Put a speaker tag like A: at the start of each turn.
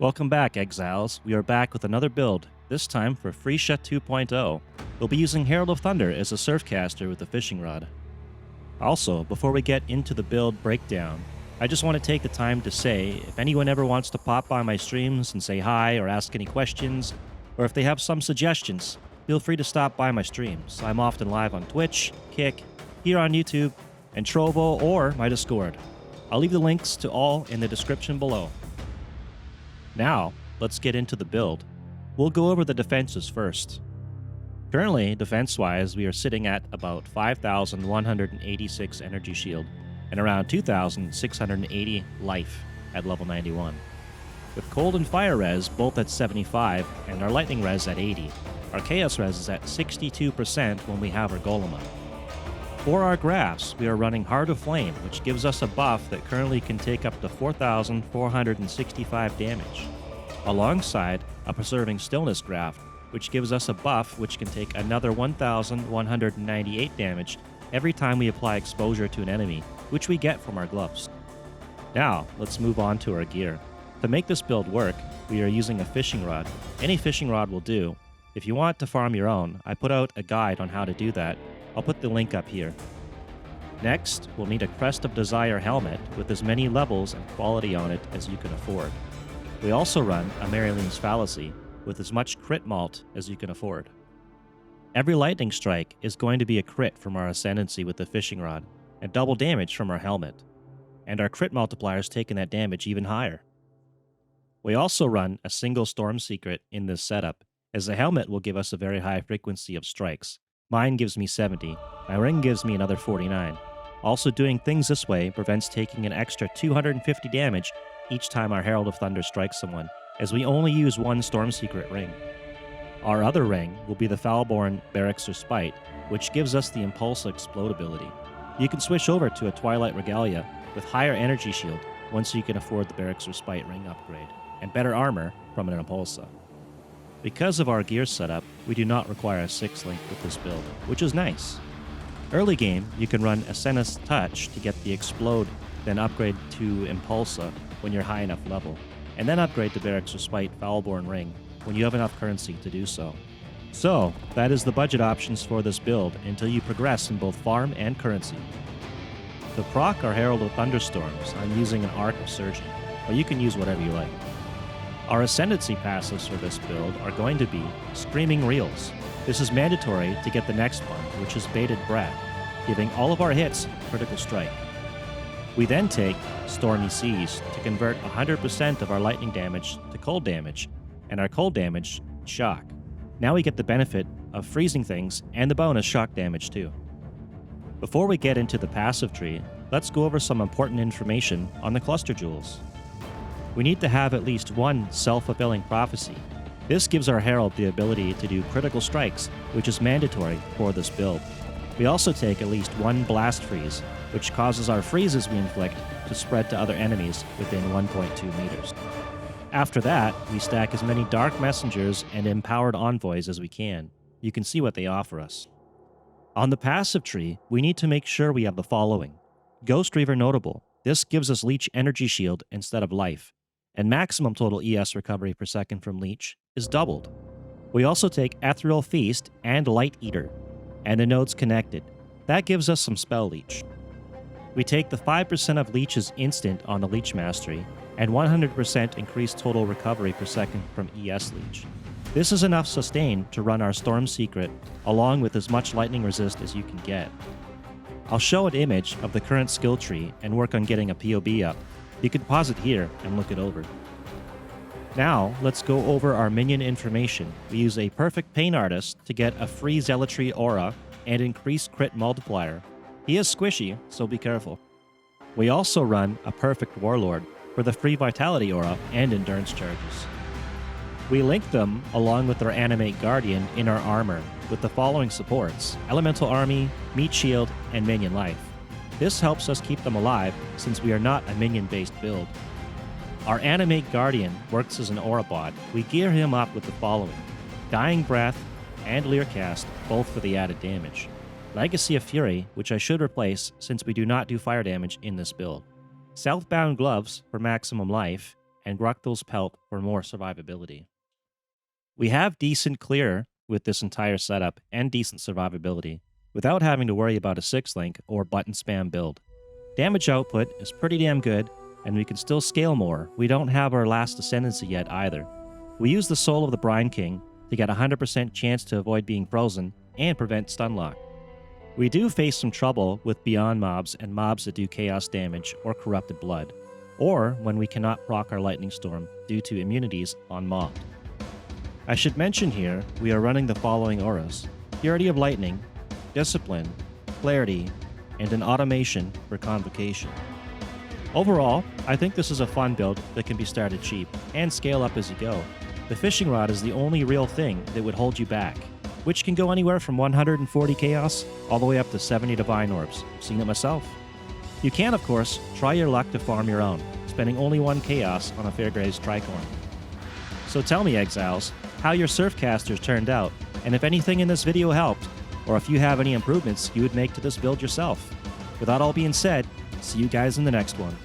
A: Welcome back, Exiles. We are back with another build, this time for Phrecia 2.0. We'll be using Herald of Thunder as a SurfCaster with a fishing rod. Also, before we get into the build breakdown, I just want to take the time to say, if anyone ever wants to pop by my streams and say hi or ask any questions, or if they have some suggestions, feel free to stop by my streams. I'm often live on Twitch, Kick, here on YouTube, and Trovo or my Discord. I'll leave the links to all in the description below. Now, let's get into the build. We'll go over the defenses first. Currently, defense-wise, we are sitting at about 5,186 energy shield and around 2,680 life at level 91. With cold and fire res both at 75 and our lightning res at 80, our chaos res is at 62% when we have our golem up. For our Grafts, we are running Heart of Flame, which gives us a buff that currently can take up to 4,465 damage, alongside a Preserving Stillness Graft, which gives us a buff which can take another 1,198 damage every time we apply exposure to an enemy, which we get from our gloves. Now, let's move on to our gear. To make this build work, we are using a fishing rod. Any fishing rod will do. If you want to farm your own, I put out a guide on how to do that. I'll put the link up here. Next, we'll need a Crest of Desire helmet with as many levels and quality on it as you can afford. We also run a Marylene's Fallacy with as much crit malt as you can afford. Every lightning strike is going to be a crit from our Ascendancy with the fishing rod, and double damage from our helmet. And our crit multiplier is taking that damage even higher. We also run a single Storm Secret in this setup, as the helmet will give us a very high frequency of strikes. Mine gives me 70, my ring gives me another 49. Also doing things this way prevents taking an extra 250 damage each time our Herald of Thunder strikes someone, as we only use one Storm Secret ring. Our other ring will be the Foulborn Barracks or Spite, which gives us the Impulsa Explode ability. You can switch over to a Twilight Regalia with higher energy shield once you can afford the Barracks or Spite ring upgrade, and better armor from an Impulsa. Because of our gear setup, we do not require a 6-link with this build, which is nice. Early game, you can run Ascendancy Touch to get the Explode, then upgrade to Impulsa when you're high enough level, and then upgrade to Barracks or Spite Foulborn Ring when you have enough currency to do so. So, that is the budget options for this build until you progress in both farm and currency. To proc our Herald of Thunderstorms, I'm using an Arc of Surgeon, but you can use whatever you like. Our Ascendancy Passives for this build are going to be Screaming Reels. This is mandatory to get the next one, which is Bated Breath, giving all of our hits critical strike. We then take Stormy Seas to convert 100% of our lightning damage to cold damage, and our cold damage, shock. Now we get the benefit of freezing things and the bonus shock damage too. Before we get into the passive tree, let's go over some important information on the cluster jewels. We need to have at least one self-fulfilling prophecy. This gives our Herald the ability to do critical strikes, which is mandatory for this build. We also take at least one blast freeze, which causes our freezes we inflict to spread to other enemies within 1.2 meters. After that, we stack as many Dark Messengers and Empowered Envoys as we can. You can see what they offer us. On the passive tree, we need to make sure we have the following. Ghost Reaver Notable. This gives us Leech Energy Shield instead of life, and maximum total ES recovery per second from Leech is doubled. We also take Ethereal Feast and Light Eater, and the nodes connected. That gives us some Spell Leech. We take the 5% of Leech's instant on the Leech Mastery, and 100% increased total recovery per second from ES Leech. This is enough sustain to run our Storm Secret, along with as much lightning resist as you can get. I'll show an image of the current skill tree and work on getting a PoB up. You can pause it here and look it over. Now, let's go over our Minion Information. We use a Perfect Pain Artist to get a free Zealotry aura and increased crit multiplier. He is squishy, so be careful. We also run a Perfect Warlord for the free Vitality aura and endurance charges. We link them along with our Animate Guardian in our armor with the following supports: Elemental Army, Meat Shield, and Minion Life. This helps us keep them alive since we are not a minion-based build. Our Animate Guardian works as an aura bot. We gear him up with the following: Dying Breath and Leercast, both for the added damage. Legacy of Fury, which I should replace since we do not do fire damage in this build. Southbound Gloves for maximum life, and Gructle's Pelt for more survivability. We have decent clear with this entire setup and decent survivability, without having to worry about a 6-link or button spam build. Damage output is pretty damn good, and we can still scale more. We don't have our last Ascendancy yet either. We use the Soul of the Brine King to get a 100% chance to avoid being frozen and prevent stunlock. We do face some trouble with Beyond mobs and mobs that do chaos damage or corrupted blood, or when we cannot proc our Lightning Storm due to immunities on mobbed. I should mention here, we are running the following auras: Purity of Lightning, Discipline, Clarity, and an automation for Convocation. Overall, I think this is a fun build that can be started cheap and scale up as you go. The fishing rod is the only real thing that would hold you back, which can go anywhere from 140 chaos all the way up to 70 divine orbs. I've seen it myself. You can, of course, try your luck to farm your own, spending only 1 chaos on a Fairgraze Tricorn. So tell me, Exiles, how your SurfCasters turned out, and if anything in this video helped, or if you have any improvements you would make to this build yourself. With that all being said, see you guys in the next one.